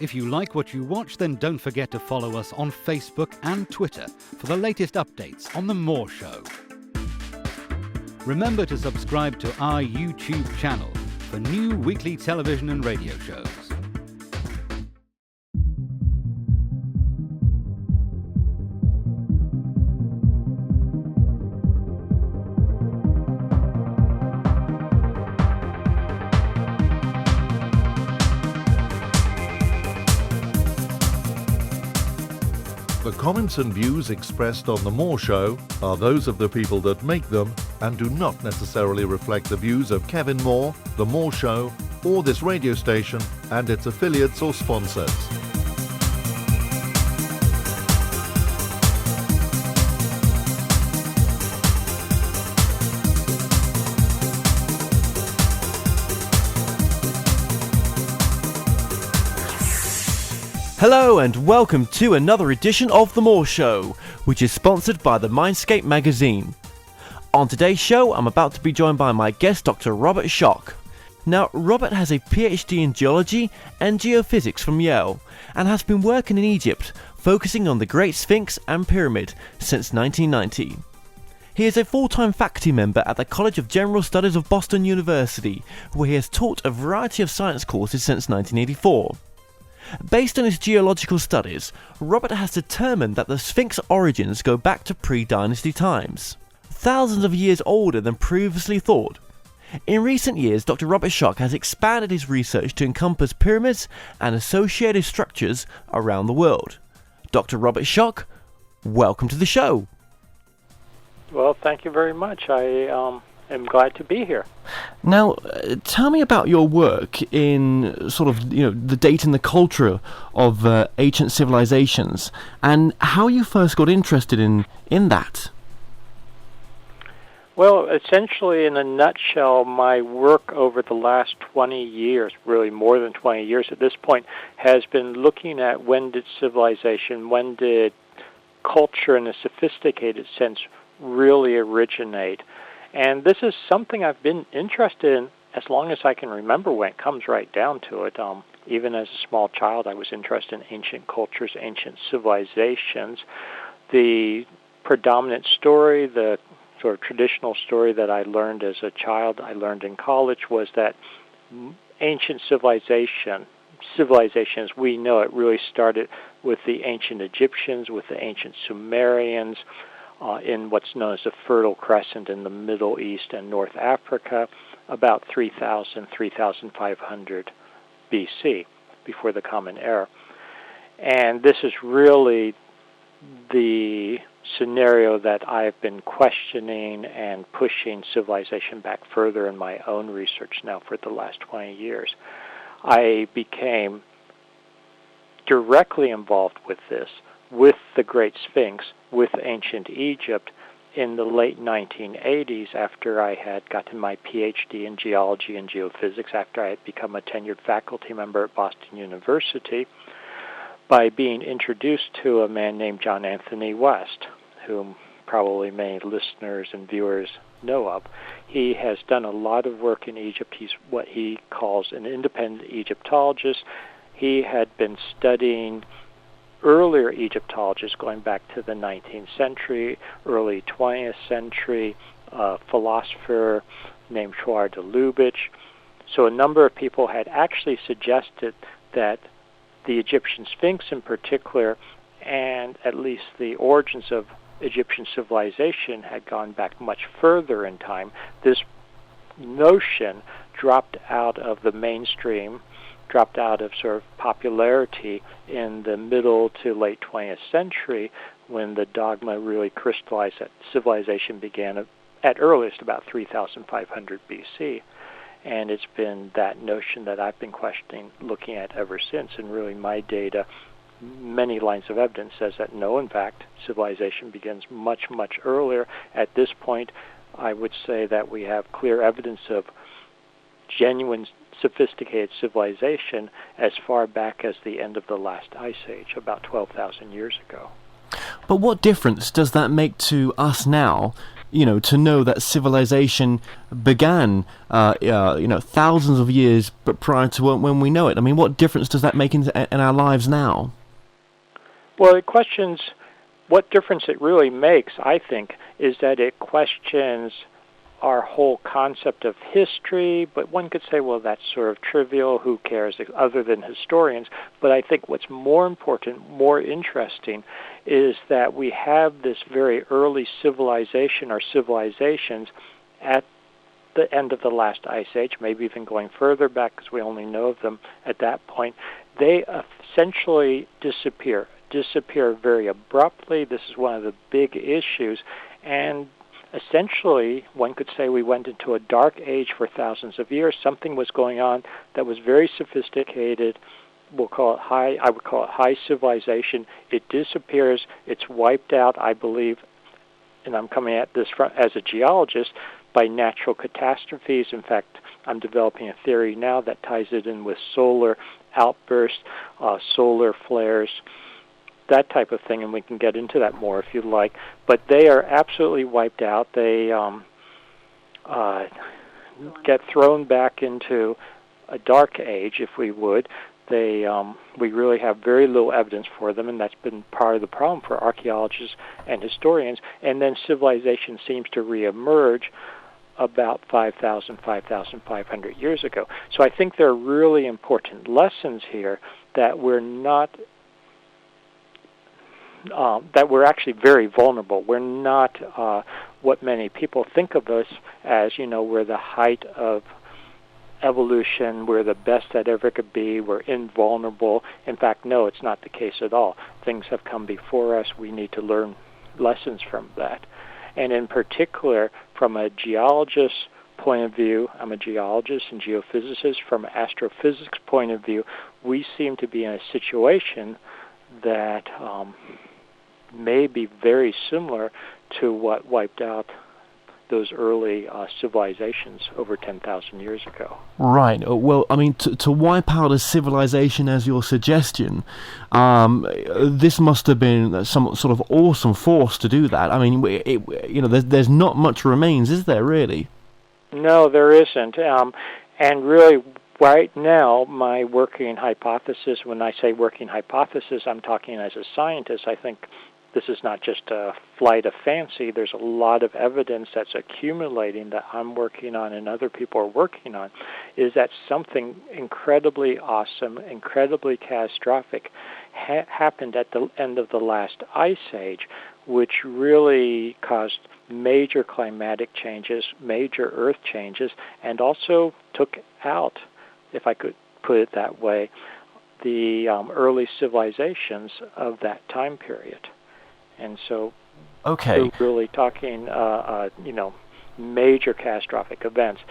If you like what you watch, then don't forget to follow us on Facebook and Twitter for the latest updates on The More Show. Remember to subscribe to our YouTube channel for new weekly television and radio shows. The comments and views expressed on The More Show are those of the people that make them and do not necessarily reflect the views of Kevin Moore, The More Show, or this radio station and its affiliates or sponsors. Hello and welcome to another edition of The More Show, which is sponsored by the Mindscape magazine. On today's show, I'm about to be joined by my guest, Dr. Robert Schoch. Now, Robert has a PhD in geology and geophysics from Yale, and has been working in Egypt, focusing on the Great Sphinx and Pyramid since 1990. He is a full-time faculty member at the College of General Studies of Boston University, where he has taught a variety of science courses since 1984. Based on his geological studies, Robert has determined that the Sphinx origins go back to pre-dynasty times, thousands of years older than previously thought. In recent years, Dr. Robert Schoch has expanded his research to encompass pyramids and associated structures around the world. Dr. Robert Schoch, welcome to the show. Well, thank you very much. I am glad to be here. Now, tell me about your work in sort of, the date and the culture of ancient civilizations, and how you first got interested in that. Well, essentially, in a nutshell, my work over the last 20 years, really more than 20 years at this point, has been looking at when did culture in a sophisticated sense really originate. And this is something I've been interested in as long as I can remember when it comes right down to it. Even as a small child, I was interested in ancient cultures, ancient civilizations. The predominant story, the sort of traditional story that I learned as a child, I learned in college, was that ancient civilization as we know it really started with the ancient Egyptians, with the ancient Sumerians, in what's known as the Fertile Crescent in the Middle East and North Africa, about 3,500 BC, before the Common Era. And this is really the scenario that I've been questioning and pushing civilization back further in my own research now for the last 20 years. I became directly involved with this, with the Great Sphinx, with ancient Egypt, in the late 1980s, after I had gotten my PhD in geology and geophysics, after I had become a tenured faculty member at Boston University, by being introduced to a man named John Anthony West, whom probably many listeners and viewers know of. He has done a lot of work in Egypt. He's what he calls an independent Egyptologist. He had been studying earlier Egyptologists going back to the 19th century, early 20th century, a philosopher named Chouar de Lubitsch. So a number of people had actually suggested that the Egyptian Sphinx in particular, and at least the origins of Egyptian civilization, had gone back much further in time. This notion dropped out of the mainstream, dropped out of sort of popularity in the middle to late 20th century, when the dogma really crystallized that civilization began at earliest about 3,500 BC. And it's been that notion that I've been questioning, looking at ever since. And really my data, many lines of evidence says that no, in fact, civilization begins much, much earlier. At this point, I would say that we have clear evidence of genuine sophisticated civilization as far back as the end of the last ice age, about 12,000 years ago. But what difference does that make to us now, to know that civilization began, thousands of years prior to when we know it? I mean, what difference does that make in our lives now? Well, it questions what difference it really makes, I think, is that it questions our whole concept of history, but one could say, well, that's sort of trivial, who cares, other than historians. But I think what's more important, more interesting, is that we have this very early civilization or civilizations at the end of the last ice age, maybe even going further back because we only know of them at that point. They essentially disappear very abruptly. This is one of the big issues, and essentially, one could say we went into a dark age for thousands of years. Something was going on that was very sophisticated. I would call it high civilization. It disappears. It's wiped out, I believe, and I'm coming at this as a geologist, by natural catastrophes. In fact, I'm developing a theory now that ties it in with solar outbursts, solar flares, that type of thing, and we can get into that more if you'd like. But they are absolutely wiped out. They get thrown back into a dark age, if we would. We really have very little evidence for them, and that's been part of the problem for archaeologists and historians. And then civilization seems to reemerge about 5,500 years ago. So I think there are really important lessons here that we're not that we're actually very vulnerable. We're not what many people think of us as, we're the height of evolution, we're the best that ever could be, we're invulnerable. In fact, no, it's not the case at all. Things have come before us. We need to learn lessons from that. And in particular, from a geologist's point of view, I'm a geologist and geophysicist, from an astrophysics point of view, we seem to be in a situation that may be very similar to what wiped out those early civilizations over 10,000 years ago. Right. Well, I mean, to wipe out a civilization, as your suggestion, this must have been some sort of awesome force to do that. I mean, there's not much remains, is there, really? No, there isn't. And really, right now, my working hypothesis, when I say working hypothesis, I'm talking as a scientist. I think this is not just a flight of fancy. There's a lot of evidence that's accumulating that I'm working on and other people are working on, is that something incredibly awesome, incredibly catastrophic happened at the end of the last ice age, which really caused major climatic changes, major earth changes, and also took out, if I could put it that way, the early civilizations of that time period. And so we're really talking, major catastrophic events.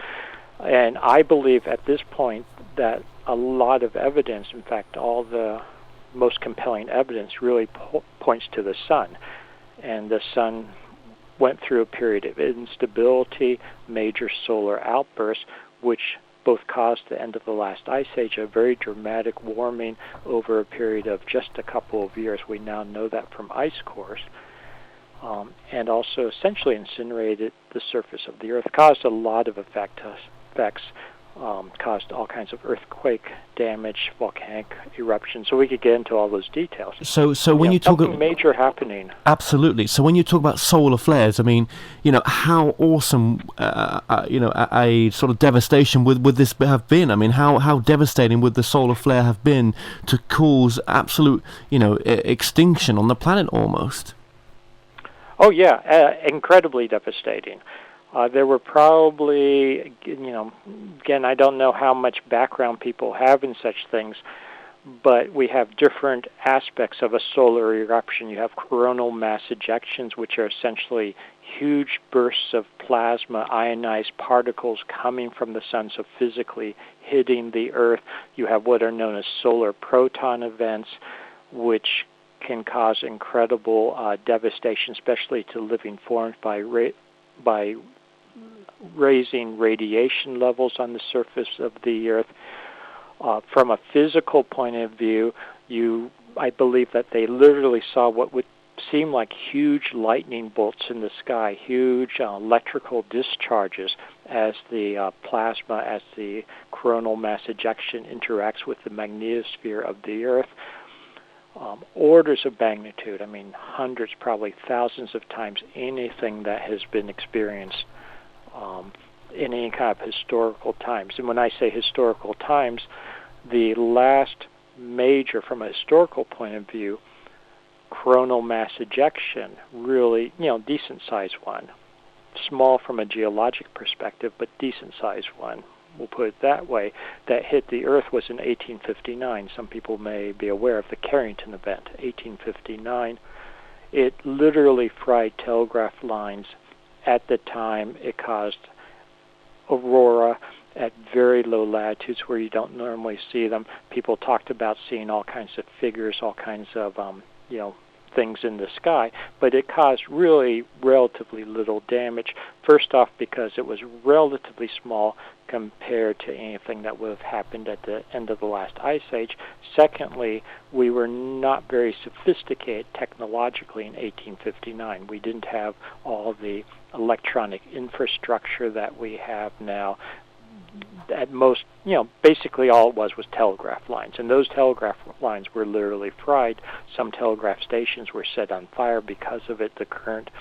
And I believe at this point that a lot of evidence, in fact, all the most compelling evidence really points to the sun. And the sun went through a period of instability, major solar outbursts, which both caused the end of the last ice age, a very dramatic warming over a period of just a couple of years. We now know that from ice cores. And also essentially incinerated the surface of the Earth, caused a lot of effects, caused all kinds of earthquake damage, volcanic eruptions. So we could get into all those details. So when you talk about major happening, absolutely. So when you talk about solar flares, I mean, how awesome, a sort of devastation would this have been? I mean, how devastating would the solar flare have been to cause absolute, extinction on the planet almost? Oh yeah, incredibly devastating. There were probably, again, I don't know how much background people have in such things, but we have different aspects of a solar eruption. You have coronal mass ejections, which are essentially huge bursts of plasma, ionized particles coming from the sun, so physically hitting the Earth. You have what are known as solar proton events, which can cause incredible devastation, especially to living forms by raising radiation levels on the surface of the Earth. From a physical point of view, I believe that they literally saw what would seem like huge lightning bolts in the sky, huge electrical discharges as the plasma, as the coronal mass ejection interacts with the magnetosphere of the Earth. Orders of magnitude, I mean hundreds, probably thousands of times anything that has been experienced in any kind of historical times. And when I say historical times, the last major, from a historical point of view, coronal mass ejection, really, decent-sized one. Small from a geologic perspective, but decent-sized one. We'll put it that way, that hit the Earth was in 1859. Some people may be aware of the Carrington event, 1859. It literally fried telegraph lines. At the time, it caused aurora at very low latitudes where you don't normally see them. People talked about seeing all kinds of figures, all kinds of, things in the sky, but it caused really relatively little damage. First off, because it was relatively small compared to anything that would have happened at the end of the last ice age. Secondly, we were not very sophisticated technologically in 1859. We didn't have all the electronic infrastructure that we have now. At most, basically all it was telegraph lines, and those telegraph lines were literally fried. Some telegraph stations were set on fire because of it, the currents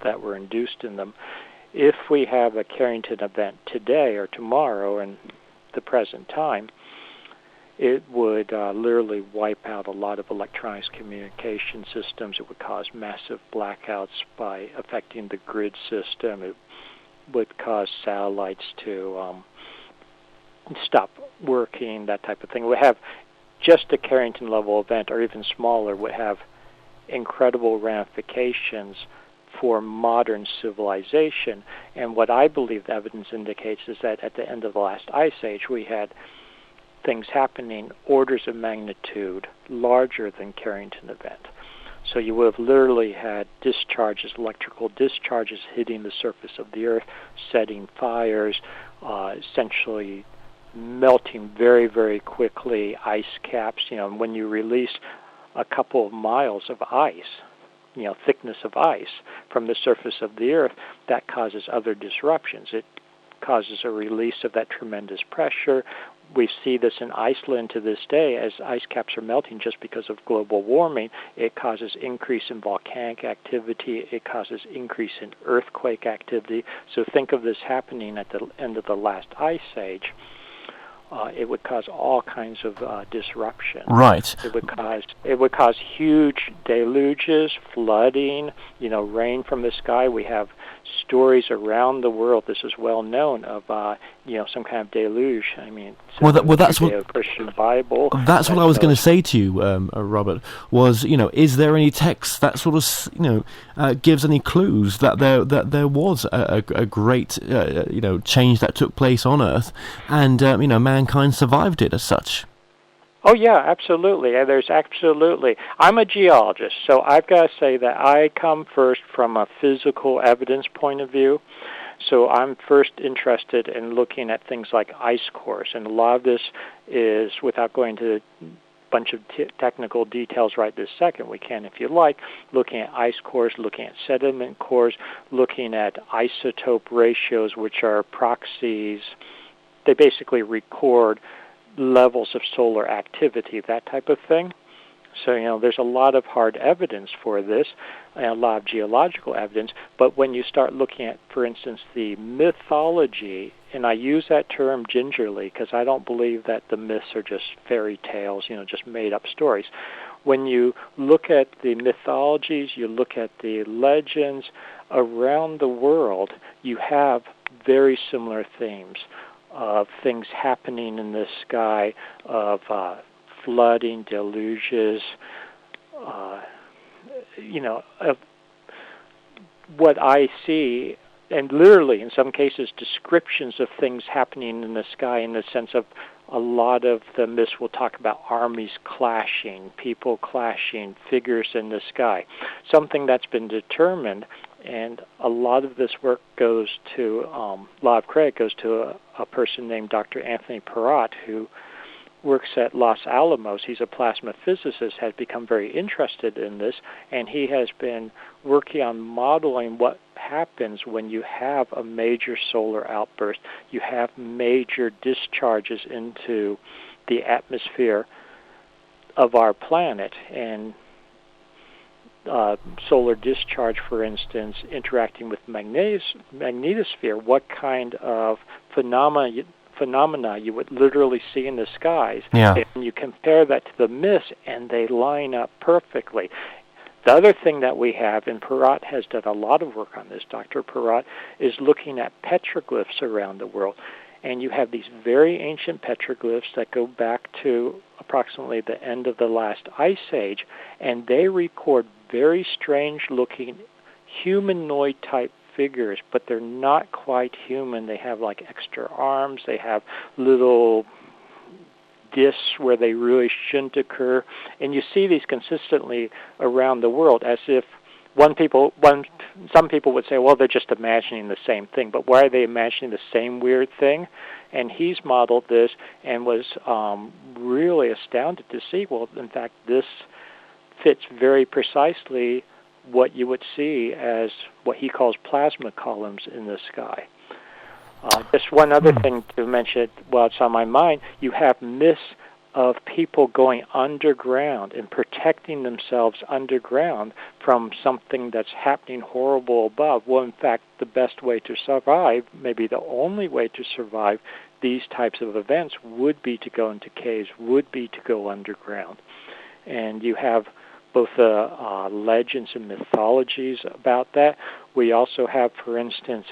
that were induced in them. If we have a Carrington event today or tomorrow in the present time, it would literally wipe out a lot of electronics communication systems. It would cause massive blackouts by affecting the grid system. It would cause satellites to stop working, that type of thing. We have just a Carrington level event, or even smaller, would have incredible ramifications for modern civilization. And what I believe the evidence indicates is that at the end of the last ice age, we had things happening orders of magnitude larger than Carrington event. So you would have literally had discharges, electrical discharges hitting the surface of the Earth, setting fires, essentially melting very, very quickly, ice caps. When you release a couple of miles of ice, thickness of ice from the surface of the Earth, that causes other disruptions. It causes a release of that tremendous pressure. We see this in Iceland to this day as ice caps are melting just because of global warming. It causes increase in volcanic activity. It causes increase in earthquake activity. So think of this happening at the end of the last ice age. It would cause all kinds of disruption. Right. It would cause huge deluges, flooding, rain from the sky. We have stories around the world. This is well known of some kind of deluge. I mean, that's what Christian Bible. That's what I was going to say to you, Robert. Was is there any text that sort of gives any clues that there was a great change that took place on Earth, and mankind survived it as such? Oh, yeah, absolutely. There's absolutely. I'm a geologist, so I've got to say that I come first from a physical evidence point of view. So I'm first interested in looking at things like ice cores, and a lot of this is, without going to a bunch of technical details right this second, we can if you like, looking at ice cores, looking at sediment cores, looking at isotope ratios, which are proxies. They basically record levels of solar activity, that type of thing. So, there's a lot of hard evidence for this, and a lot of geological evidence, but when you start looking at, for instance, the mythology, and I use that term gingerly because I don't believe that the myths are just fairy tales, just made-up stories. When you look at the mythologies, you look at the legends around the world, you have very similar themes of things happening in the sky, of flooding, deluges, of what I see, and literally in some cases descriptions of things happening in the sky, in the sense of a lot of the myths will talk about armies clashing, people clashing, figures in the sky. Something that's been determined, and a lot of this work goes to, a lot of credit goes to a person named Dr. Anthony Perrott, who works at Los Alamos, he's a plasma physicist, has become very interested in this, and he has been working on modeling what happens when you have a major solar outburst. You have major discharges into the atmosphere of our planet, and solar discharge, for instance, interacting with magnetosphere, what kind of phenomena you would literally see in the skies. Yeah. And you compare that to the mist, and they line up perfectly. The other thing that we have, and Perrott has done a lot of work on this, Dr. Perrott, is looking at petroglyphs around the world. And you have these very ancient petroglyphs that go back to approximately the end of the last ice age, and they record very strange-looking humanoid-type figures, but they're not quite human. They have like extra arms. They have little discs where they really shouldn't occur. And you see these consistently around the world, as if some people would say, well, they're just imagining the same thing. But why are they imagining the same weird thing? And he's modeled this and was really astounded to see, well, in fact, this fits very precisely what you would see as what he calls plasma columns in the sky. Just one other thing to mention while it's on my mind, you have myths of people going underground and protecting themselves underground from something that's happening horrible above. Well, in fact, the best way to survive, maybe the only way to survive these types of events, would be to go into caves, would be to go underground. And you have both legends and mythologies about that. We also have, for instance,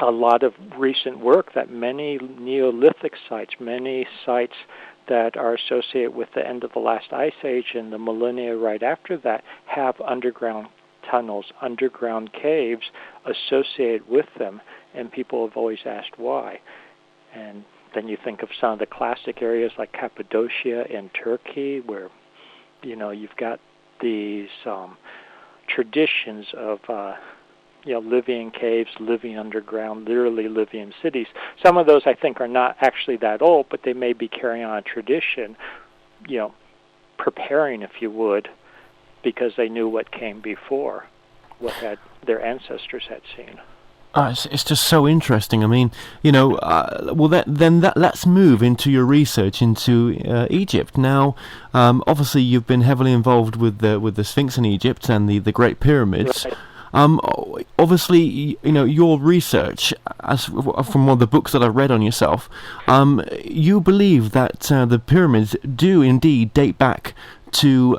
a lot of recent work that many Neolithic sites, many sites that are associated with the end of the last ice age and the millennia right after that, have underground tunnels, underground caves associated with them, and people have always asked why. And then you think of some of the classic areas like Cappadocia in Turkey, where you've got these traditions of living in caves, living underground, literally living in cities. Some of those I think are not actually that old, but they may be carrying on a tradition, preparing, if you would, because they knew what came before, what their ancestors had seen. It's just so interesting. I mean, let's move into your research into Egypt. Now, obviously, you've been heavily involved with the Sphinx in Egypt and the Great Pyramids. Right. Obviously, your research, as from one of the books that I've read on yourself, you believe that the pyramids do indeed date back to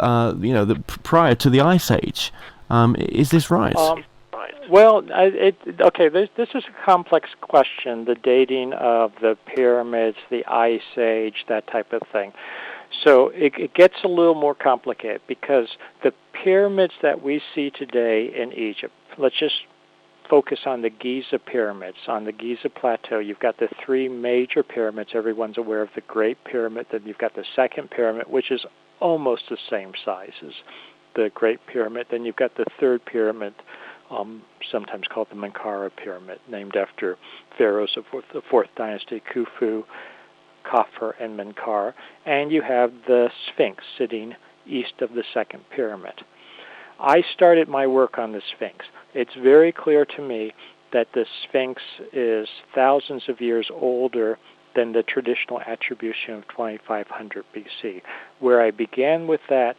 prior to the Ice Age. Is this right? Well, this is a complex question, the dating of the pyramids, the Ice Age, that type of thing. So it gets a little more complicated, because the pyramids that we see today in Egypt, let's just focus on the Giza Pyramids. On the Giza Plateau, you've got the three major pyramids. Everyone's aware of the Great Pyramid. Then you've got the Second Pyramid, which is almost the same size as the Great Pyramid. Then you've got the Third Pyramid, sometimes called the Menkaure Pyramid, named after pharaohs of the Fourth Dynasty, Khufu, Khafre, and Menkaure. And you have the Sphinx sitting east of the Second Pyramid. I started my work on the Sphinx. It's very clear to me that the Sphinx is thousands of years older than the traditional attribution of 2500 BC. Where I began with that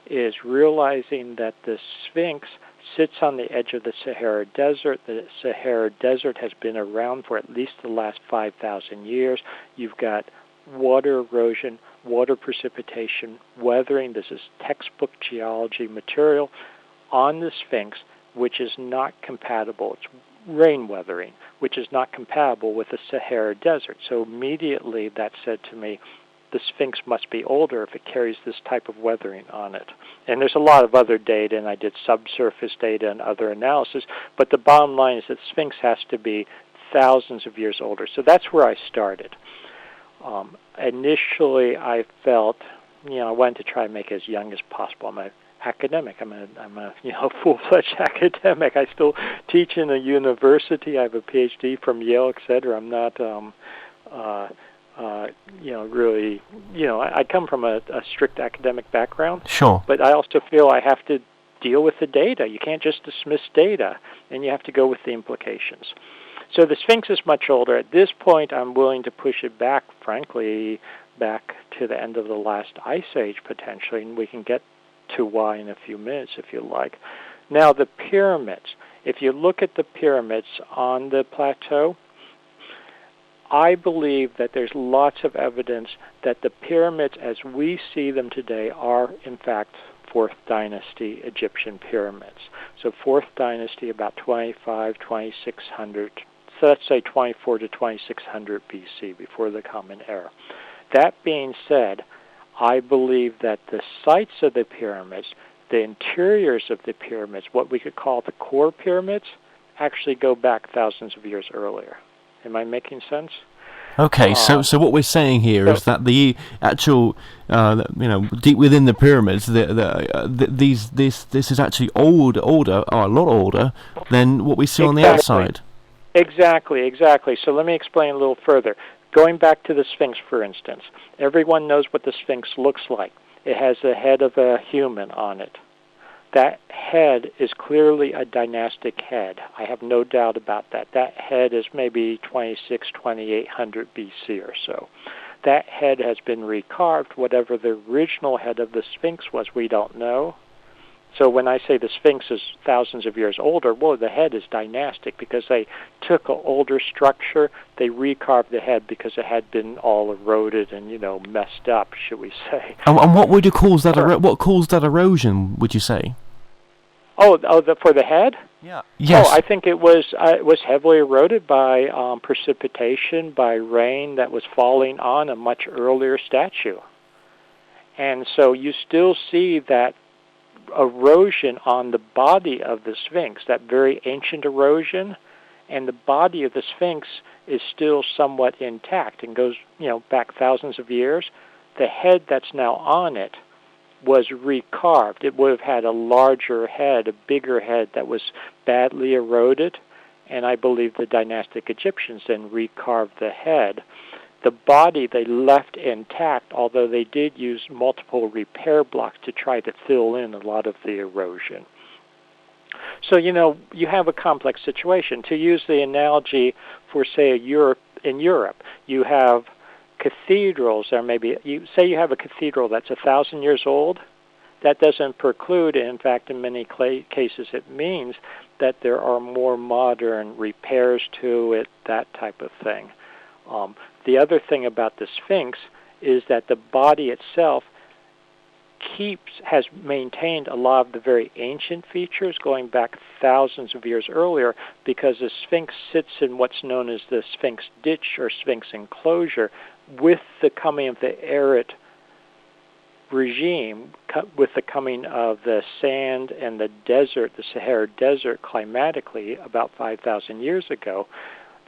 is realizing that the Sphinx sits on the edge of the Sahara Desert. The Sahara Desert has been around for at least the last 5,000 years. You've got water erosion, water precipitation, weathering. This is textbook geology material on the Sphinx, which is not compatible. It's rain weathering, which is not compatible with the Sahara Desert. So immediately that said to me, the Sphinx must be older if it carries this type of weathering on it. And there's a lot of other data, and I did subsurface data and other analysis, but the bottom line is that Sphinx has to be thousands of years older. So that's where I started. Initially, I felt, I wanted to try and make it as young as possible. I'm an academic. I'm a full-fledged academic. I still teach in a university. I have a PhD from Yale, etc. I'm not really, I come from a strict academic background. Sure. But I also feel I have to deal with the data. You can't just dismiss data, and you have to go with the implications. So the Sphinx is much older. At this point, I'm willing to push it back, frankly, back to the end of the last ice age, potentially, and we can get to why in a few minutes, if you like. Now, the pyramids. If you look at the pyramids on the plateau, I believe that there's lots of evidence that the pyramids as we see them today are, in fact, 4th Dynasty Egyptian pyramids. So 4th Dynasty, about 2600. So let's say 24 to 2600 BC, before the Common Era. That being said, I believe that the sites of the pyramids, the interiors of the pyramids, what we could call the core pyramids, actually go back thousands of years earlier. Am I making sense? Okay, so what we're saying here is that the actual, deep within the pyramids, this is actually older, or a lot older than what we see on the outside. Exactly. So let me explain a little further. Going back to the Sphinx, for instance, everyone knows what the Sphinx looks like. It has the head of a human on it. That head is clearly a dynastic head. I have no doubt about that. That head is maybe 2800 BC or so. That head has been recarved. Whatever the original head of the Sphinx was, we don't know. So when I say the Sphinx is thousands of years older, well, the head is dynastic because they took an older structure, they recarved the head because it had been all eroded and, messed up, should we say. And what would you cause that? What caused that erosion, would you say? For the head? Yeah. Yes. I think it was heavily eroded by precipitation, by rain that was falling on a much earlier statue. And so you still see that erosion on the body of the Sphinx, that very ancient erosion, and the body of the Sphinx is still somewhat intact and goes, back thousands of years. The head that's now on it was recarved. It would have had a larger head, a bigger head that was badly eroded, and I believe the dynastic Egyptians then recarved the head. The body they left intact, although they did use multiple repair blocks to try to fill in a lot of the erosion. So, you have a complex situation. To use the analogy for, say, in Europe, you have cathedrals, or maybe, you have a cathedral that's 1,000 years old. That doesn't preclude, in fact, in many cases it means that there are more modern repairs to it, that type of thing. The other thing about the Sphinx is that the body itself has maintained a lot of the very ancient features going back thousands of years earlier, because the Sphinx sits in what's known as the Sphinx Ditch or Sphinx enclosure. With the coming of the arid regime, with the coming of the sand and the desert, the Sahara Desert climatically about 5,000 years ago,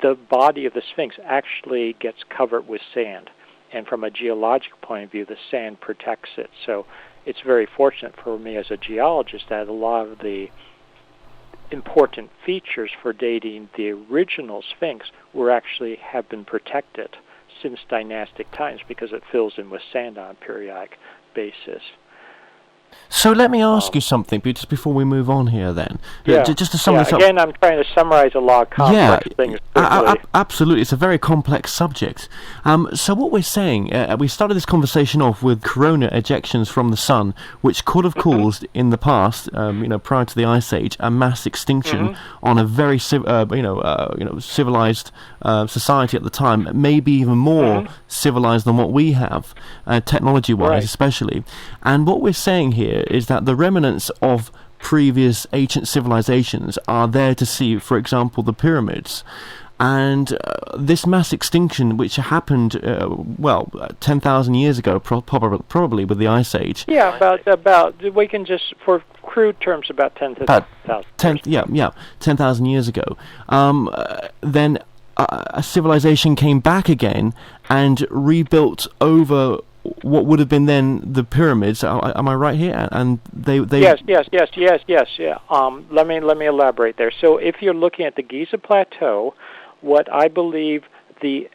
the body of the Sphinx actually gets covered with sand. And from a geologic point of view, the sand protects it. So it's very fortunate for me as a geologist that a lot of the important features for dating the original Sphinx have been protected since dynastic times, because it fills in with sand on a periodic basis. So let me ask you something just before we move on here then. Just to sum this up. Again, I'm trying to summarize a lot of complex things. Absolutely. It's a very complex subject. So what we're saying, we started this conversation off with corona ejections from the sun, which could have caused in the past, prior to the Ice Age, a mass extinction on a very civilized society at the time, maybe even more civilized than what we have, technology-wise especially. And what we're saying here is that the remnants of previous ancient civilizations are there to see, for example, the pyramids. And this mass extinction, which happened, 10,000 years ago, probably with the Ice Age. Yeah, about we can just, for crude terms, about 10,000. 10,000 years ago. Then a civilization came back again and rebuilt over what would have been then the pyramids. Am I right here? And they Yes. Yeah. Let me elaborate there. So if you're looking at the Giza Plateau, what I believe the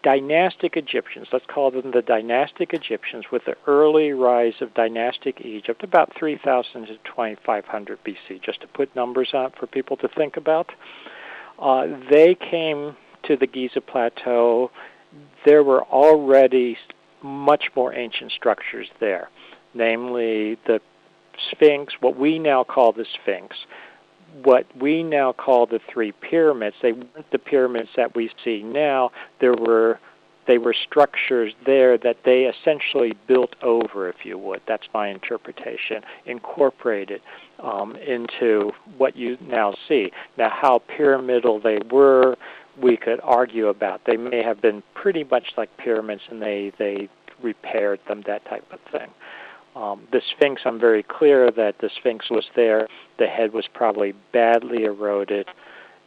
dynastic Egyptians, let's call them the dynastic Egyptians, with the early rise of dynastic Egypt, about 3,000 to 2,500 BC, just to put numbers on for people to think about. They came to the Giza Plateau. There were already much more ancient structures there, namely the Sphinx, what we now call the Sphinx, what we now call the three pyramids. They weren't the pyramids that we see now. They were structures there that they essentially built over, if you would. That's my interpretation, incorporated into what you now see. Now, how pyramidal they were, we could argue about. They may have been pretty much like pyramids, and they repaired them, that type of thing. The Sphinx, I'm very clear that the Sphinx was there. The head was probably badly eroded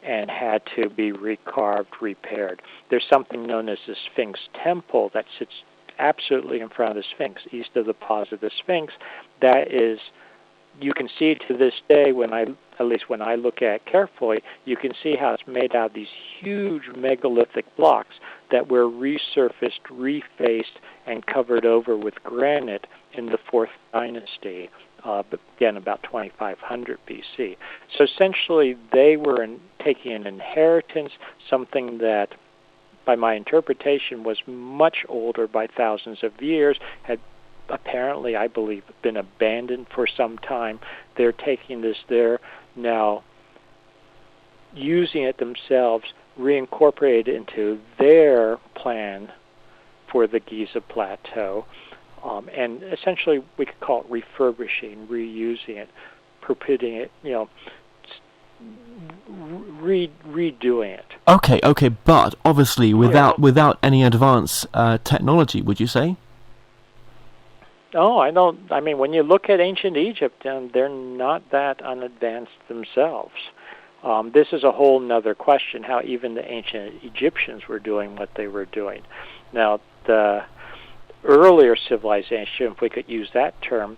and had to be recarved, repaired. There's something known as the Sphinx Temple that sits absolutely in front of the Sphinx, east of the paws of the Sphinx. That is, you can see to this day, at least when I look at it carefully, you can see how it's made out of these huge megalithic blocks that were resurfaced, refaced, and covered over with granite in the 4th dynasty, again, about 2500 BC. So essentially, they were taking an inheritance, something that, by my interpretation, was much older by thousands of years, had apparently, I believe, been abandoned for some time. They're taking this, they're now using it themselves, reincorporated into their plan for the Giza Plateau. And essentially, we could call it refurbishing, reusing it, perpetuating it, redoing it. Okay, but obviously without any advanced technology, would you say? No, I don't. I mean, when you look at ancient Egypt, they're not that unadvanced themselves. This is a whole nother question, how even the ancient Egyptians were doing what they were doing. Now, the earlier civilization, if we could use that term,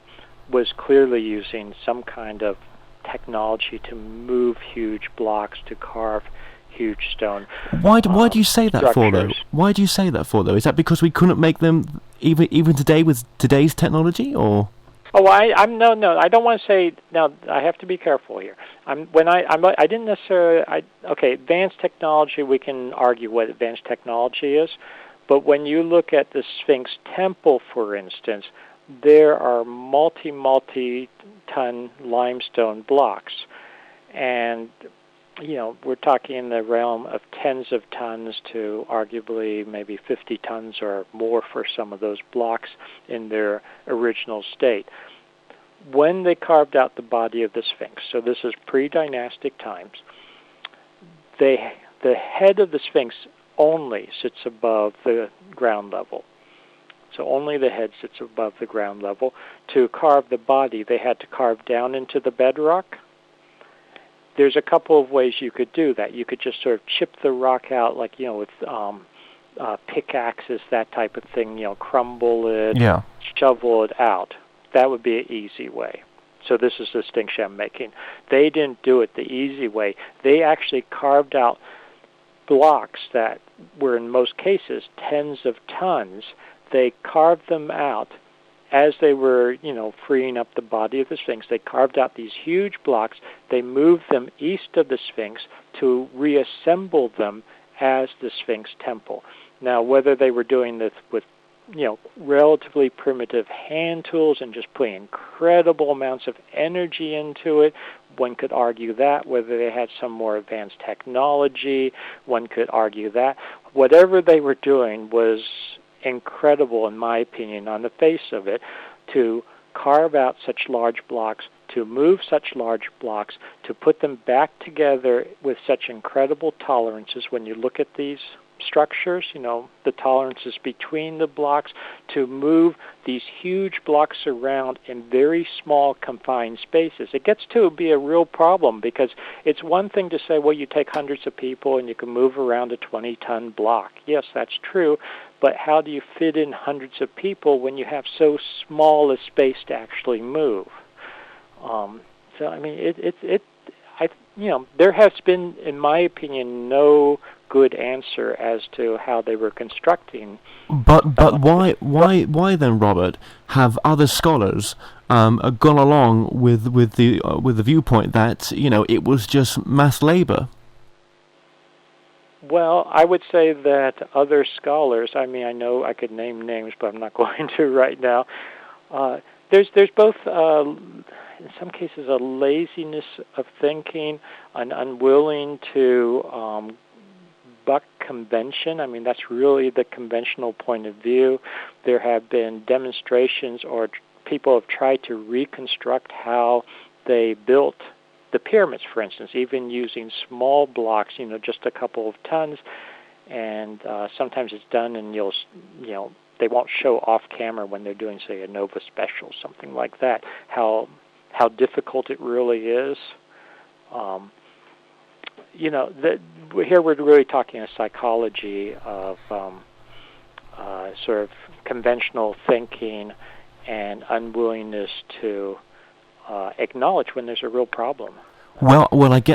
was clearly using some kind of technology to move huge blocks, to carve huge stone. Why do you say that for, though? Why do you say that for, though? Is that because we couldn't make them even today with today's technology, or? Oh, no. I don't want to say. Now, I have to be careful here. I didn't necessarily. Advanced technology. We can argue what advanced technology is, but when you look at the Sphinx Temple, for instance, there are multi-ton limestone blocks, and we're talking in the realm of tens of tons to arguably maybe 50 tons or more for some of those blocks in their original state. When they carved out the body of the Sphinx, so this is pre-dynastic times, the head of the Sphinx only sits above the ground level. So only the head sits above the ground level. To carve the body, they had to carve down into the bedrock. There's a couple of ways you could do that. You could just sort of chip the rock out, like, with pickaxes, that type of thing, crumble it, shovel it out. That would be an easy way. So this is the distinction I'm making. They didn't do it the easy way. They actually carved out blocks that were, in most cases, tens of tons. They carved them out as they were, freeing up the body of the Sphinx. They carved out these huge blocks. They moved them east of the Sphinx to reassemble them as the Sphinx Temple. Now, whether they were doing this with, relatively primitive hand tools and just putting incredible amounts of energy into it, one could argue that. Whether they had some more advanced technology, one could argue that. Whatever they were doing was incredible, in my opinion, on the face of it, to carve out such large blocks, to move such large blocks, to put them back together with such incredible tolerances. When you look at these structures, the tolerances between the blocks, to move these huge blocks around in very small confined spaces. It gets to be a real problem, because it's one thing to say, well, you take hundreds of people and you can move around a 20-ton block. Yes, that's true, but how do you fit in hundreds of people when you have so small a space to actually move? So, I mean, there has been, in my opinion, no good answer as to how they were constructing. But why then, Robert, have other scholars gone along with the viewpoint that it was just mass labor? Well, I would say that other scholars, I mean, I know I could name names, but I'm not going to right now. There's both, in some cases, a laziness of thinking, an unwilling to buck convention. I mean, that's really the conventional point of view. There have been demonstrations or people have tried to reconstruct how they built the pyramids, for instance, even using small blocks, just a couple of tons, and sometimes it's done, and they won't show off camera when they're doing, say, a Nova Special, something like that. How difficult it really is. Here we're really talking a psychology of sort of conventional thinking and unwillingness to acknowledge when there's a real problem. Well,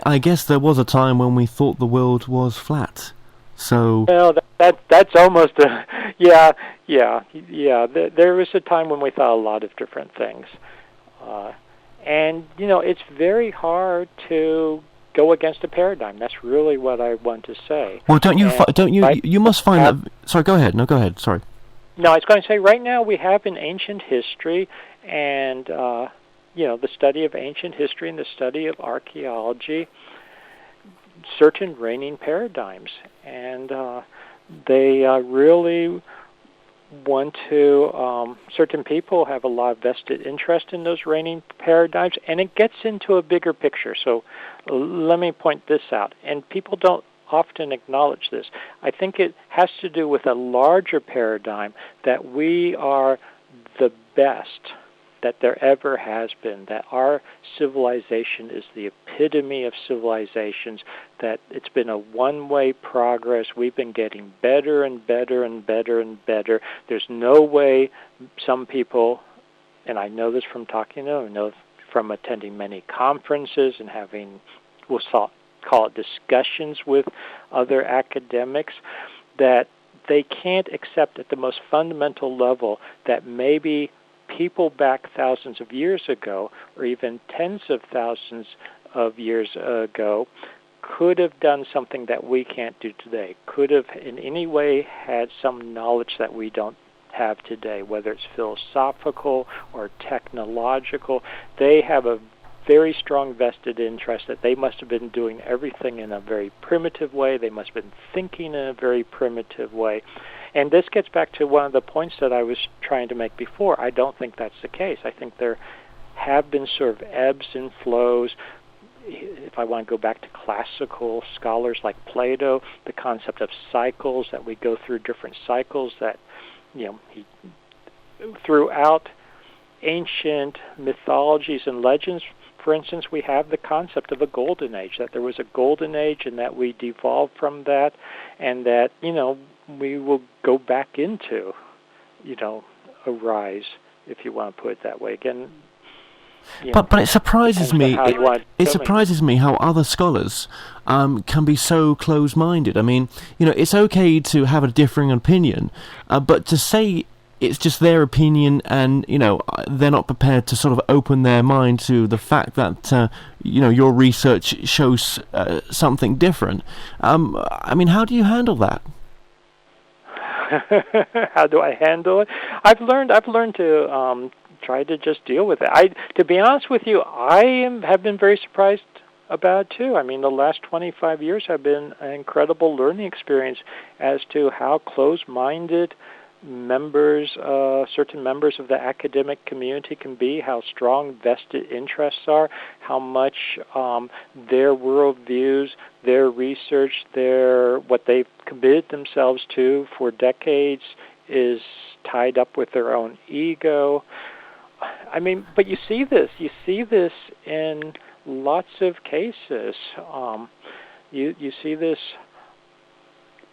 I guess there was a time when we thought the world was flat. So. Well, that's almost a yeah. There was a time when we thought a lot of different things, and it's very hard to go against a paradigm. That's really what I want to say. Well, you must find that. Sorry, go ahead. No, go ahead. Sorry. No, I was going to say right now we have in ancient history and the study of ancient history and the study of archaeology certain reigning paradigms, and they really want to, certain people have a lot of vested interest in those reigning paradigms, and it gets into a bigger picture. So let me point this out, and people don't often acknowledge this. I think it has to do with a larger paradigm that we are the best that there ever has been, that our civilization is the epitome of civilizations, that it's been a one-way progress. We've been getting better and better and better and better. There's no way some people, and I know this from talking to them, I know from attending many conferences and having, we'll call it discussions with other academics, that they can't accept at the most fundamental level that maybe people back thousands of years ago, or even tens of thousands of years ago, could have done something that we can't do today, could have in any way had some knowledge that we don't have today, whether it's philosophical or technological. They have a very strong vested interest that they must have been doing everything in a very primitive way. They must have been thinking in a very primitive way. And this gets back to one of the points that I was trying to make before. I don't think that's the case. I think there have been sort of ebbs and flows. If I want to go back to classical scholars like Plato, the concept of cycles, that we go through different cycles, that throughout ancient mythologies and legends, for instance, we have the concept of a golden age, that there was a golden age and that we devolved from that, and that, we will go back into, a rise, if you want to put it that way. Again, but it surprises me. It surprises me how other scholars can be so close-minded. I mean, it's okay to have a differing opinion, but to say it's just their opinion, and they're not prepared to sort of open their mind to the fact that your research shows something different. I mean, how do you handle that? How do I handle it? I've learned to try to just deal with it. To be honest with you, have been very surprised about it too. I mean, the last 25 years have been an incredible learning experience as to how close-minded certain members of the academic community can be, how strong vested interests are, how much their worldviews, their research, what they've committed themselves to for decades is tied up with their own ego. I mean, but you see this in lots of cases. You see this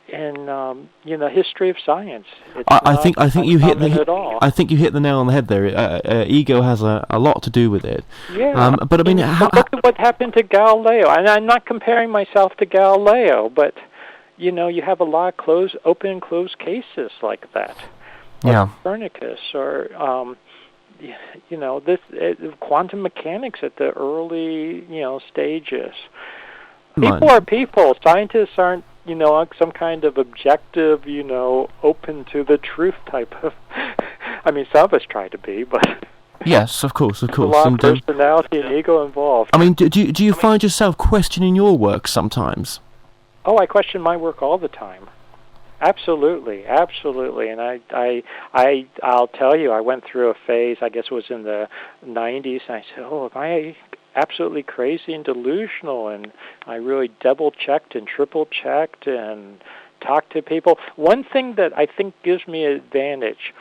in history of science. I think you hit the nail on the head there. Ego has a lot to do with it. Yeah. But I mean, look at what happened to Galileo. And I'm not comparing myself to Galileo, but you have a lot of open and closed cases like that. Yeah. Copernicus, or quantum mechanics at the early stages. People are people. Scientists aren't some kind of objective, open to the truth type of. I mean, some of us try to be, but. Yes, of course. There's a lot of personality and ego involved. I mean, do you find yourself questioning your work sometimes? Oh, I question my work all the time. Absolutely, and I'll tell you, I went through a phase. I guess it was in the '90s, and I said, "Oh, am I absolutely crazy and delusional?" And I really double-checked and triple-checked and talked to people. One thing that I think gives me an advantage,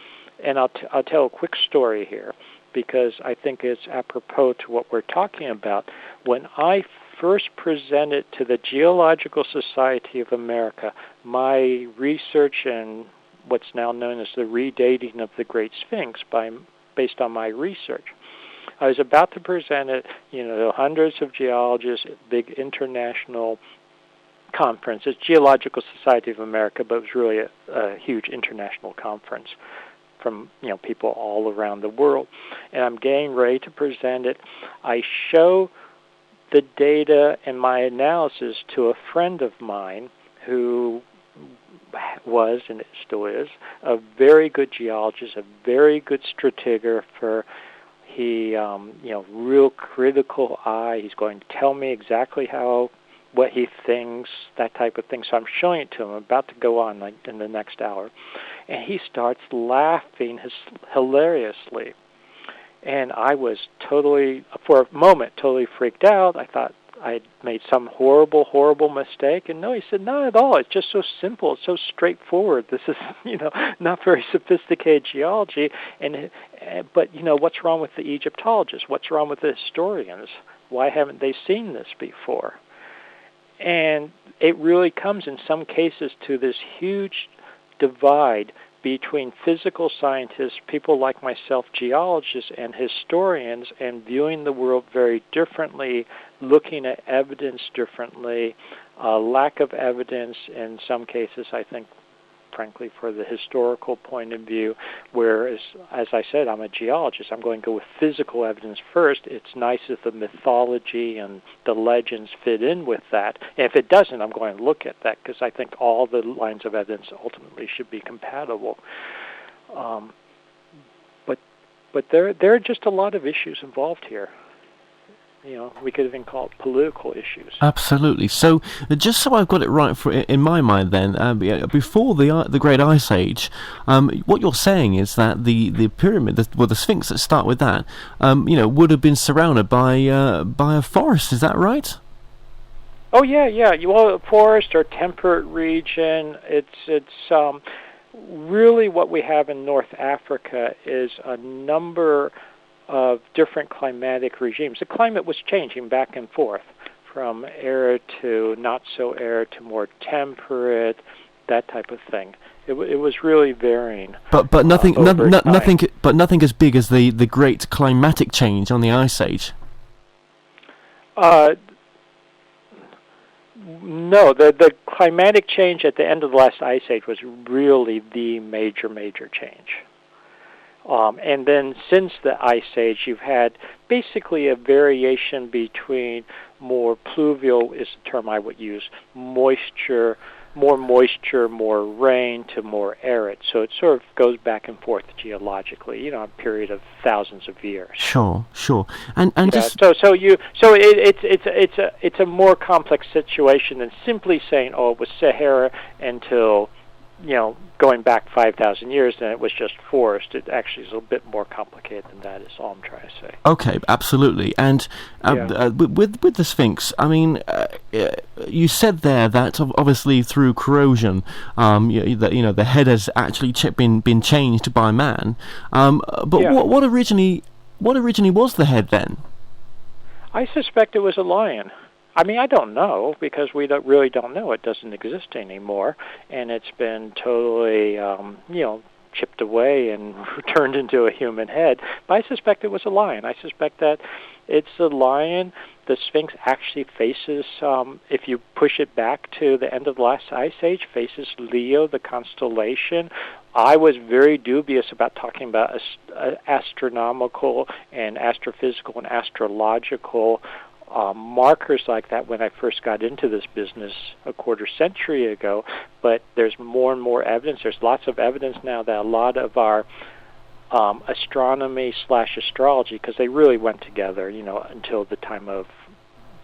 and I'll tell a quick story here, because I think it's apropos to what we're talking about. When I first presented to the Geological Society of America my research and what's now known as the redating of the Great Sphinx based on my research, I was about to present it, hundreds of geologists, big international conference. It's Geological Society of America, but it was really a huge international conference from people all around the world. And I'm getting ready to present it. I show the data and my analysis to a friend of mine who was, and it still is, a very good geologist, a very good stratigrapher. He, real critical eye. He's going to tell me exactly what he thinks, that type of thing. So I'm showing it to him. I'm about to go on in the next hour. And he starts laughing hilariously. And I was for a moment, totally freaked out. I thought I'd made some horrible, horrible mistake. And no, he said, not at all. It's just so simple. It's so straightforward. This is, not very sophisticated geology. But what's wrong with the Egyptologists? What's wrong with the historians? Why haven't they seen this before? And it really comes in some cases to this huge divide between physical scientists, people like myself, geologists and historians, and viewing the world very differently, looking at evidence differently, lack of evidence in some cases, I think, frankly, for the historical point of view, whereas, as I said, I'm a geologist. I'm going to go with physical evidence first. It's nice if the mythology and the legends fit in with that. And if it doesn't, I'm going to look at that, because I think all the lines of evidence ultimately should be compatible. But there are just a lot of issues involved here. We could even call it political issues. Absolutely. So, just so I've got it right in my mind, then, before the Great Ice Age, what you're saying is that the pyramid, the Sphinx, let's start with that, would have been surrounded by a forest. Is that right? Oh yeah. A forest or temperate region. It's really what we have in North Africa is a number of different climatic regimes. The climate was changing back and forth from arid to not so arid to more temperate, that type of thing. It was really varying. But nothing as big as the great climatic change on the Ice Age. No, the climatic change at the end of the last Ice Age was really the major change. And then since the Ice Age, you've had basically a variation between more pluvial, is the term I would use, more moisture, more rain, to more arid. So it sort of goes back and forth geologically, a period of thousands of years. Sure. And just it's a more complex situation than simply saying, it was Sahara until going back 5,000 years, then it was just forest. It actually is a bit more complicated than that, is all I'm trying to say. Okay, absolutely. And with the Sphinx, I mean, you said there that obviously through corrosion, the head has actually been changed by man. What originally was the head then? I suspect it was a lion. I mean, I don't know, because we really don't know. It doesn't exist anymore, and it's been totally, chipped away and turned into a human head. But I suspect it was a lion. I suspect that it's the lion. The Sphinx actually faces, if you push it back to the end of the last ice age, faces Leo, the constellation. I was very dubious about talking about astronomical and astrophysical and astrological markers like that when I first got into this business a quarter century ago, but there's more and more evidence. There's lots of evidence now that a lot of our astronomy/astrology, because they really went together, until the time of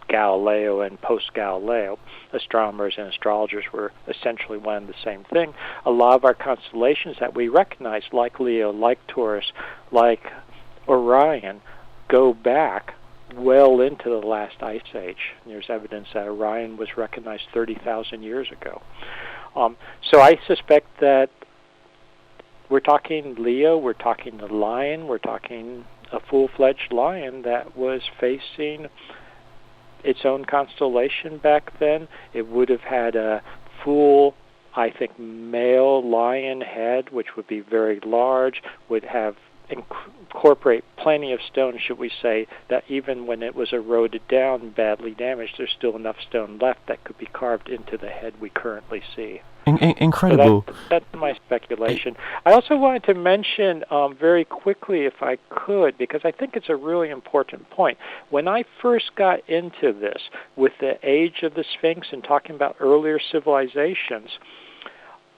Galileo and post-Galileo, astronomers and astrologers were essentially one and the same thing. A lot of our constellations that we recognize, like Leo, like Taurus, like Orion, go back well into the last ice age. There's evidence that Orion was recognized 30,000 years ago. So I suspect that we're talking Leo, we're talking the lion, we're talking a full-fledged lion that was facing its own constellation back then. It would have had a full, I think, male lion head, which would be very large, would have incorporate plenty of stone, should we say, that even when it was eroded down and badly damaged, there's still enough stone left that could be carved into the head we currently see. Incredible. So that's my speculation. I also wanted to mention very quickly, if I could, because I think it's a really important point. When I first got into this with the age of the Sphinx and talking about earlier civilizations,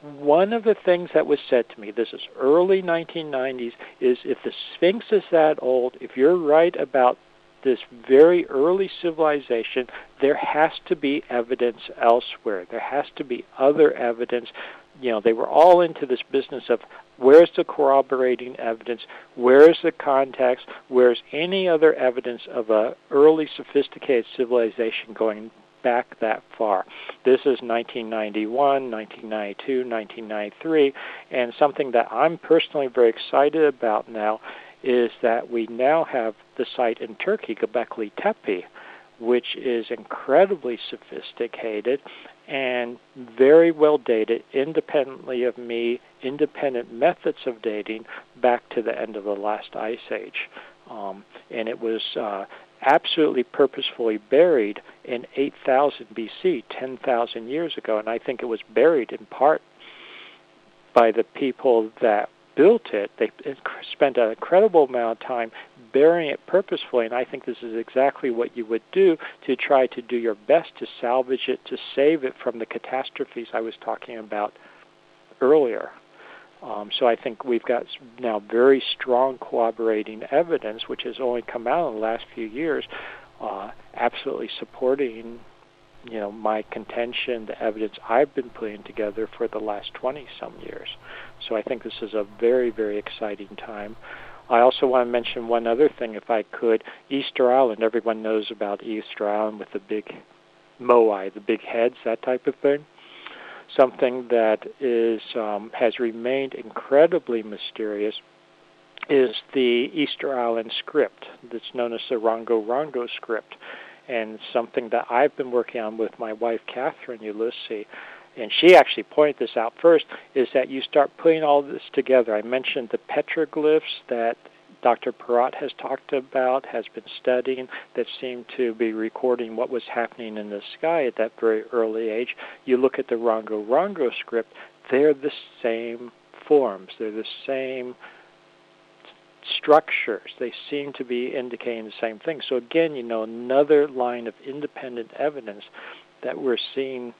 one of the things that was said to me, this is early 1990s, is if the Sphinx is that old, if you're right about this very early civilization, there has to be evidence elsewhere. There has to be other evidence. They were all into this business of where's the corroborating evidence, where's the context, where's any other evidence of a early sophisticated civilization going back that far. This is 1991, 1992, 1993, and something that I'm personally very excited about now is that we now have the site in Turkey, Göbekli Tepe, which is incredibly sophisticated and very well dated, independently of me, independent methods of dating back to the end of the last ice age. And it was absolutely purposefully buried in 8000 BC, 10,000 years ago, and I think it was buried in part by the people that built it. They spent an incredible amount of time burying it purposefully, and I think this is exactly what you would do to try to do your best to salvage it, to save it from the catastrophes I was talking about earlier. So I think we've got now very strong corroborating evidence, which has only come out in the last few years, absolutely supporting, my contention, the evidence I've been putting together for the last 20-some years. So I think this is a very, very exciting time. I also want to mention one other thing, if I could. Easter Island, everyone knows about Easter Island with the big moai, the big heads, that type of thing. Something that is has remained incredibly mysterious is the Easter Island script that's known as the Rongo script, and something that I've been working on with my wife, Catherine Ulysses, and she actually pointed this out first, is that you start putting all this together. I mentioned the petroglyphs that Dr. Perrott has talked about, has been studying, that seem to be recording what was happening in the sky at that very early age. You look at the Rongo script, they're the same forms, they're the same structures. They seem to be indicating the same thing. So again, another line of independent evidence that we're seeing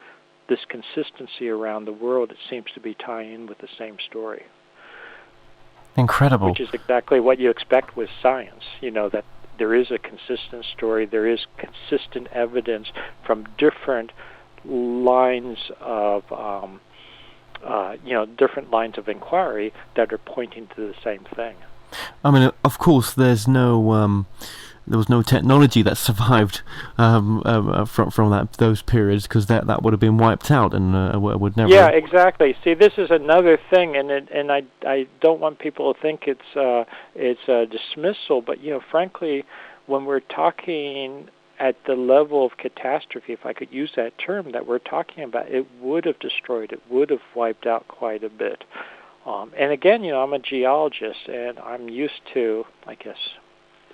this consistency around the world. It seems to be tying in with the same story. Incredible. Which is exactly what you expect with science, that there is a consistent story, there is consistent evidence from different lines of, different lines of inquiry that are pointing to the same thing. I mean, of course, there was no technology that survived from those periods, because that would have been wiped out and would never. Yeah, exactly. See, this is another thing, and I don't want people to think it's a dismissal, but frankly, when we're talking at the level of catastrophe, if I could use that term that we're talking about, it would have destroyed, it would have wiped out quite a bit. And again, I'm a geologist, and I'm used to, I guess,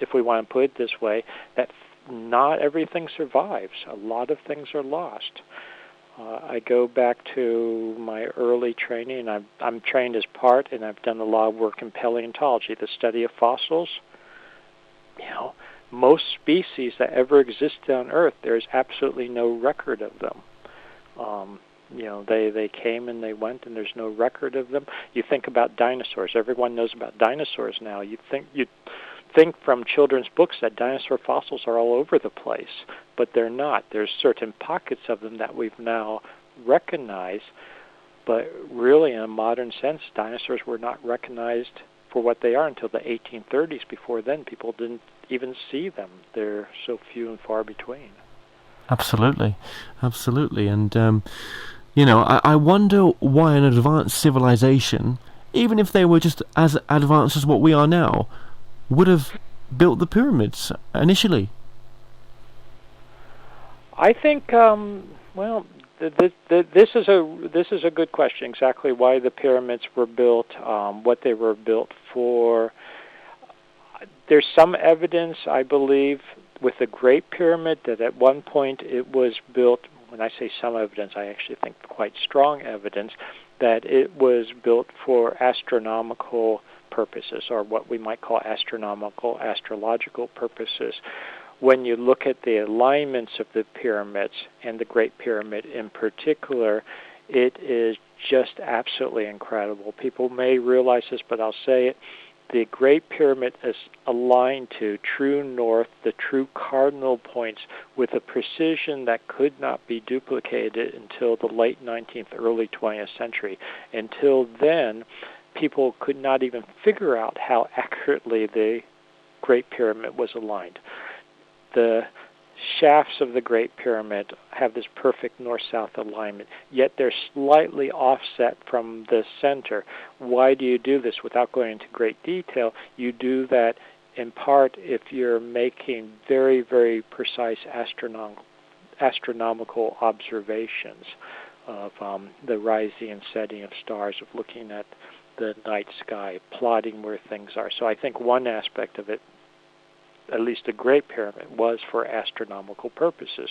if we want to put it this way, that not everything survives. A lot of things are lost. I go back to my early training, and I'm trained as part, and I've done a lot of work in paleontology, the study of fossils. Most species that ever existed on Earth, there's absolutely no record of them. They came and they went, and there's no record of them. You think about dinosaurs. Everyone knows about dinosaurs now. You think from children's books that dinosaur fossils are all over the place, but they're not. There's certain pockets of them that we've now recognized, but really in a modern sense, dinosaurs were not recognized for what they are until the 1830s. Before then, people didn't even see them. They're so few and far between. Absolutely. And, I wonder why an advanced civilization, even if they were just as advanced as what we are now, would have built the pyramids initially. I think, this is a good question. Exactly why the pyramids were built, what they were built for. There's some evidence, I believe, with the Great Pyramid that at one point it was built. When I say some evidence, I actually think quite strong evidence that it was built for astronomical purposes, or what we might call astronomical, astrological purposes. When you look at the alignments of the pyramids, and the Great Pyramid in particular, it is just absolutely incredible. People may realize this, but I'll say it. The Great Pyramid is aligned to true north, the true cardinal points, with a precision that could not be duplicated until the late 19th, early 20th century. Until then, people could not even figure out how accurately the Great Pyramid was aligned. The shafts of the Great Pyramid have this perfect north-south alignment, yet they're slightly offset from the center. Why do you do this? Without going into great detail, you do that in part if you're making very, very precise astronomical observations of the rising and setting of stars, of looking at the night sky, plotting where things are. So I think one aspect of it, at least the Great Pyramid, was for astronomical purposes,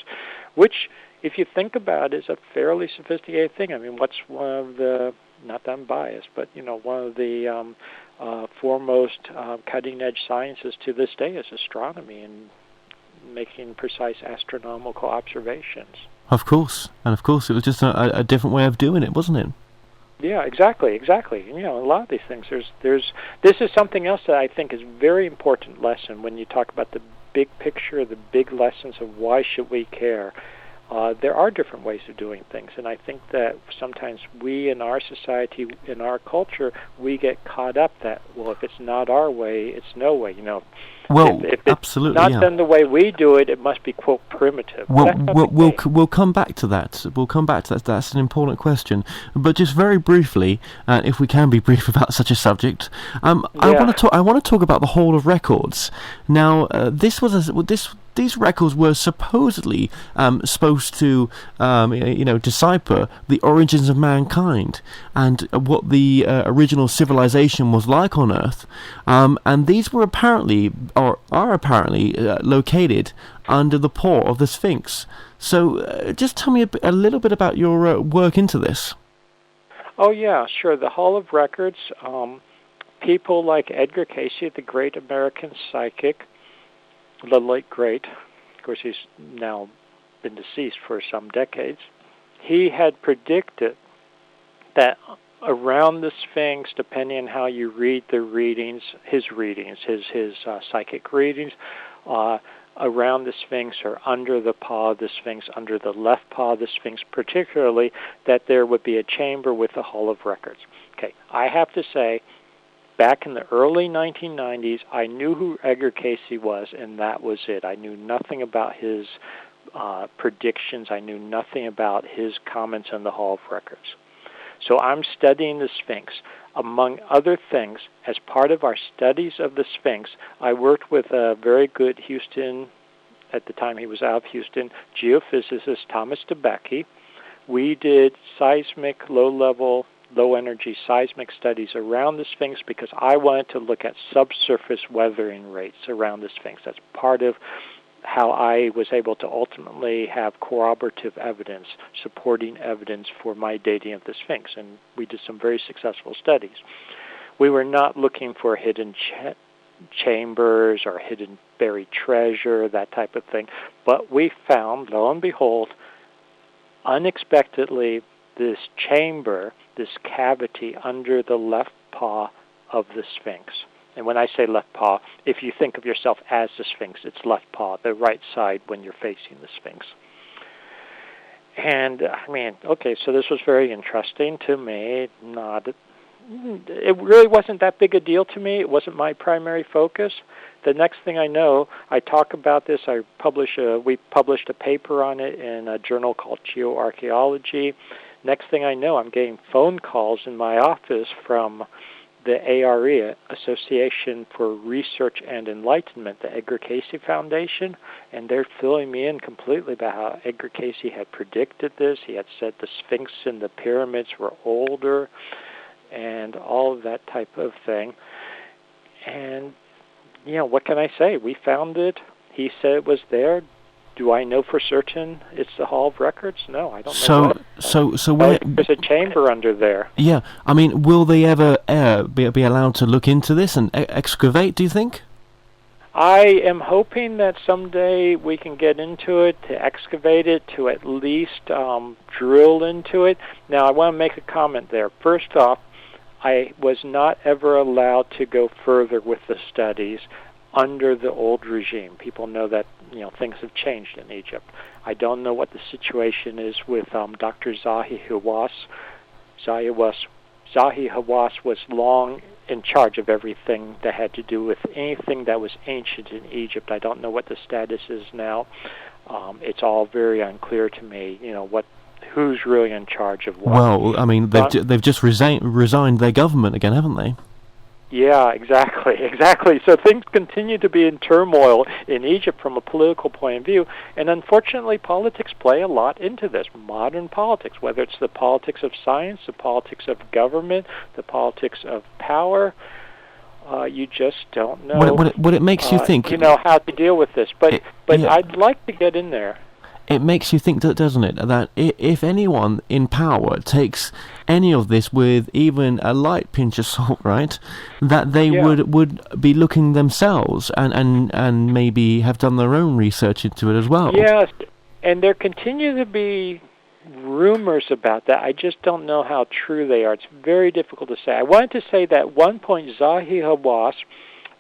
which, if you think about it, is a fairly sophisticated thing. I mean, what's one of the, not that I'm biased, but, one of the foremost cutting-edge sciences to this day is astronomy and making precise astronomical observations. Of course, and of course it was just a different way of doing it, wasn't it? Yeah, exactly. A lot of these things. This is something else that I think is a very important lesson when you talk about the big picture, the big lessons of why should we care. There are different ways of doing things, and I think that sometimes we in our society, in our culture, we get caught up that, well, if it's not our way, it's no way. Well, if it's absolutely, not done the way we do it, it must be, quote, primitive. We'll come back to that. That's an important question. But just very briefly, if we can be brief about such a subject, I want to talk about the Hall of Records. Now, these records were supposedly supposed to, decipher the origins of mankind and what the original civilization was like on Earth. And these were are apparently located under the paw of the Sphinx. So just tell me a little bit about your work into this. Oh, yeah, sure. The Hall of Records, people like Edgar Cayce, the great American psychic, the late great, of course he's now been deceased for some decades, he had predicted that around the Sphinx, depending on how you read the readings, his psychic readings, around the Sphinx or under the paw of the Sphinx, under the left paw of the Sphinx particularly, that there would be a chamber with the Hall of Records. Okay, I have to say, back in the early 1990s, I knew who Edgar Cayce was, and that was it. I knew nothing about his predictions. I knew nothing about his comments on the Hall of Records. So I'm studying the Sphinx. Among other things, as part of our studies of the Sphinx, I worked with a very good Houston, at the time he was out of Houston, geophysicist Thomas DeBecke. We did seismic low-level low-energy seismic studies around the Sphinx because I wanted to look at subsurface weathering rates around the Sphinx. That's part of how I was able to ultimately have corroborative evidence, supporting evidence for my dating of the Sphinx, and we did some very successful studies. We were not looking for hidden chambers or hidden buried treasure, that type of thing, but we found, lo and behold, unexpectedly, this chamber, this cavity under the left paw of the Sphinx. And when I say left paw, if you think of yourself as the Sphinx, it's left paw, the right side when you're facing the Sphinx. And, I mean, okay, so this was very interesting to me. It really wasn't that big a deal to me. It wasn't my primary focus. The next thing I know, I talk about this. We published a paper on it in a journal called Geoarchaeology. Next thing I know, I'm getting phone calls in my office from the ARE, Association for Research and Enlightenment, the Edgar Cayce Foundation, and they're filling me in completely about how Edgar Cayce had predicted this. He had said the Sphinx and the pyramids were older and all of that type of thing. And, you know, what can I say? We found it. He said it was there. Do I know for certain it's the Hall of Records? No, I don't know. So where, there's a chamber under there. Yeah, I mean, will they ever be allowed to look into this and excavate, do you think? I am hoping that someday we can get into it, to excavate it, to at least drill into it. Now, I want to make a comment there. First off, I was not ever allowed to go further with the studies under the old regime. People know that, you know, things have changed in Egypt. I don't know what the situation is with Dr. Zahi Hawass. Zahi Hawass was long in charge of everything that had to do with anything that was ancient in Egypt. I don't know what the status is now. It's all very unclear to me, you know, who's really in charge of what. Well, I mean, they've just resigned their government again, haven't they? Yeah, exactly. So things continue to be in turmoil in Egypt from a political point of view, and unfortunately politics play a lot into this, modern politics, whether it's the politics of science, the politics of government, the politics of power. You just don't know what it makes you think. You know, how to deal with this, but yeah. I'd like to get in there. It makes you think, doesn't it, that if anyone in power takes any of this with even a light pinch of salt, right, that they would be looking themselves and maybe have done their own research into it as well. Yes, and there continue to be rumors about that. I just don't know how true they are. It's very difficult to say. I wanted to say that at one point Zahi Hawass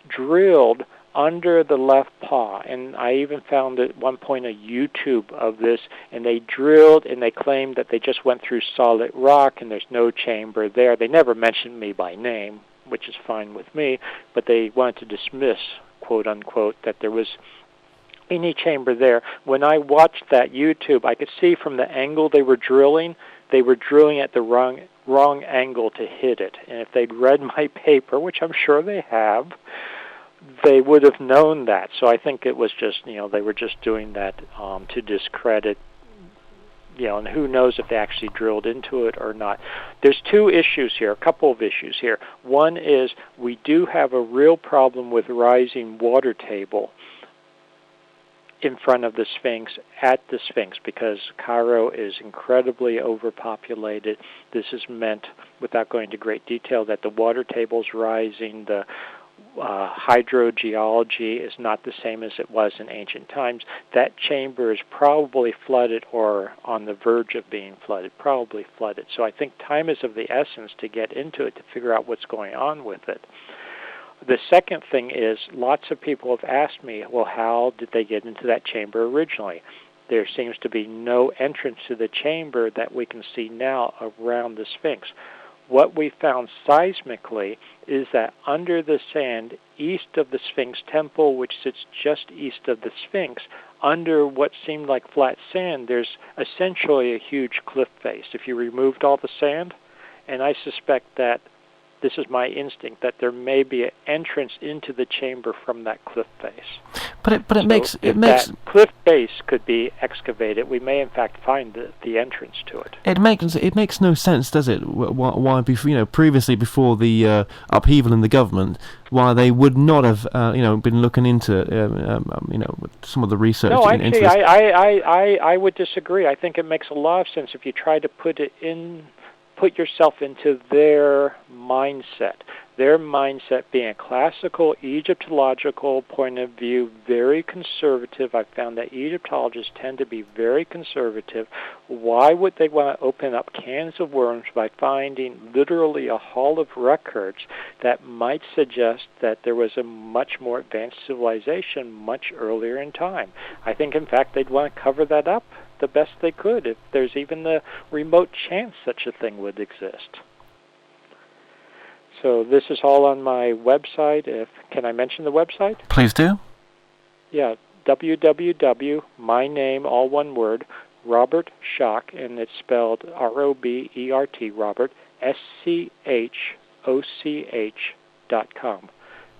drilled under the left paw, and I even found at one point a YouTube of this, and they drilled and they claimed that they just went through solid rock and there's no chamber there. They never mentioned me by name, which is fine with me, but they wanted to dismiss, quote unquote, that there was any chamber there. When I watched that YouTube, I could see from the angle they were drilling at the wrong angle to hit it. And if they'd read my paper, which I'm sure they have, they would have known that. So I think it was just, you know, they were just doing that to discredit, you know, and who knows if they actually drilled into it or not. There's two issues here, a couple of issues here. One is we do have a real problem with rising water table in front of the Sphinx, at the Sphinx, because Cairo is incredibly overpopulated. This has meant, without going into great detail, that the water table's rising, the hydrogeology is not the same as it was in ancient times. That chamber is probably flooded or on the verge of being flooded, probably flooded. So I think time is of the essence to get into it, to figure out what's going on with it. The second thing is, lots of people have asked me, well, how did they get into that chamber originally? There seems to be no entrance to the chamber that we can see now around the Sphinx. What we found seismically is that under the sand, east of the Sphinx Temple, which sits just east of the Sphinx, under what seemed like flat sand, there's essentially a huge cliff face. If you removed all the sand, and I suspect that, this is my instinct, that there may be an entrance into the chamber from that cliff face. But it So makes if that cliff base could be excavated, we may in fact find the entrance to it. It makes no sense, does it? Why previously before the upheaval in the government, why they would not have been looking into some of the research. No, into actually, this. I would disagree. I think it makes a lot of sense if you try to put yourself into their mindset. Their mindset being a classical Egyptological point of view, very conservative. I found that Egyptologists tend to be very conservative. Why would they want to open up cans of worms by finding literally a hall of records that might suggest that there was a much more advanced civilization much earlier in time? I think, in fact, they'd want to cover that up the best they could if there's even the remote chance such a thing would exist. So this is all on my website. Can I mention the website? Please do. Yeah, my name, all one word, Robert Schoch, and it's spelled R-O-B-E-R-T, Robert, SCHOCH.com.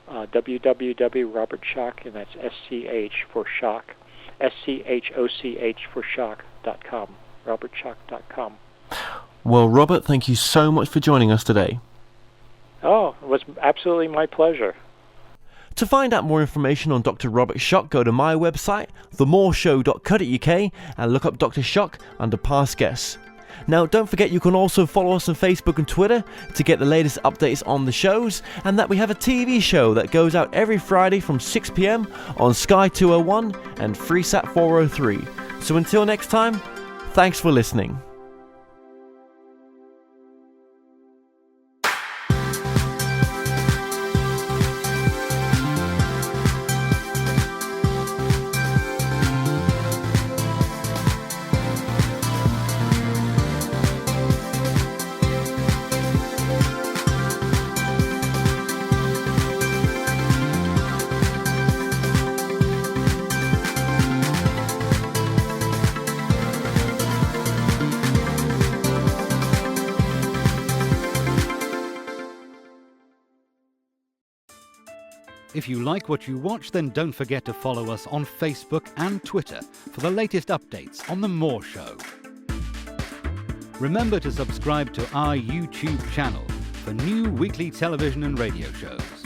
www.robertschoch, and that's S-C-H for shock, S-C-H-O-C-H for shock.com, robertschoch.com. Well, Robert, thank you so much for joining us today. Oh, it was absolutely my pleasure. To find out more information on Dr. Robert Schoch, go to my website, themoreshow.co.uk, and look up Dr. Schoch under past guests. Now, don't forget you can also follow us on Facebook and Twitter to get the latest updates on the shows, and that we have a TV show that goes out every Friday from 6 p.m. on Sky 201 and FreeSat 403. So until next time, thanks for listening. If you like what you watch, then don't forget to follow us on Facebook and Twitter for the latest updates on The More Show. Remember to subscribe to our YouTube channel for new weekly television and radio shows.